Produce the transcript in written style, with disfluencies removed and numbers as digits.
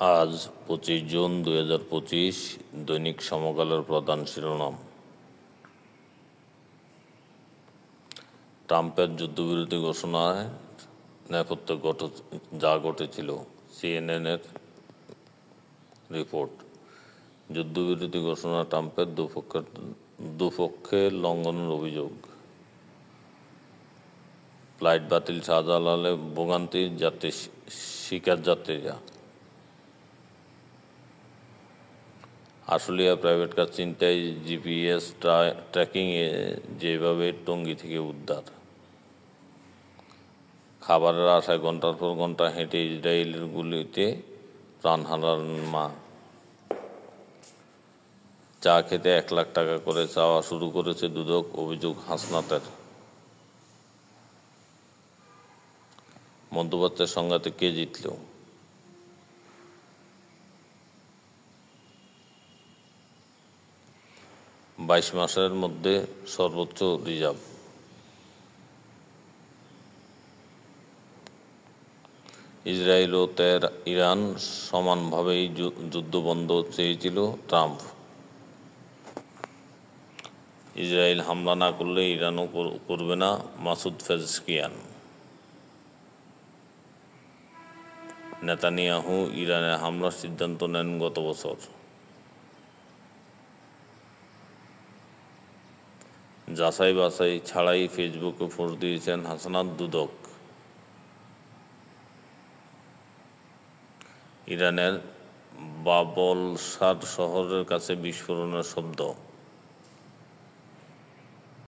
আজ 25 জুন 2025। দৈনিক সমকালের প্রধান শিরোনাম। ট্রাম্পের যুদ্ধবিরতি ঘোষণায় নেপথ্যে যা ঘটেছিল। সিএনএনের রিপোর্ট। যুদ্ধবিরতি ঘোষণা ট্রাম্পের দুপক্ষে লঙ্ঘনের অভিযোগ। ফ্লাইট বাতিল, শাহজালালে ভোগান্তির শিকার যাত্রীরা। আশুলিয়া প্রাইভেট কার চিন্তায় জিপিএস ট্র্যাকিংয়ে যেভাবে টঙ্গী থেকে উদ্ধার। খাবারের আশায় ঘন্টার পর ঘন্টা হেঁটে ইসরায়েলের গুলিতে প্রাণ হারালেন মা। চা খেতে 1 লাখ টাকা করে চাওয়া শুরু করেছে দুদক, অভিযোগ হাসনাতের। মধ্যপ্রাচ্যের সংঘাতে কে জিতল? 22 মাসের মধ্যে সর্বোচ্চ রিজার্ভ। ইসরায়েল ও ইরান সমানভাবেই যুদ্ধবন্ধ চেয়েছিল ট্রাম্প। ইসরায়েল হামলা না করলে ইরানও করবে না, মাসুদ পেজেশকিয়ান। নেতানিয়াহু ইরানে হামলার সিদ্ধান্ত নেন গত বছর। যাচাই বাছাই ছাড়াই ফেসবুকে পোস্ট দিয়েছেন হাসনাত, দুদক। ইরানের বাবলসার শহরের কাছে বিস্ফোরণের শব্দ।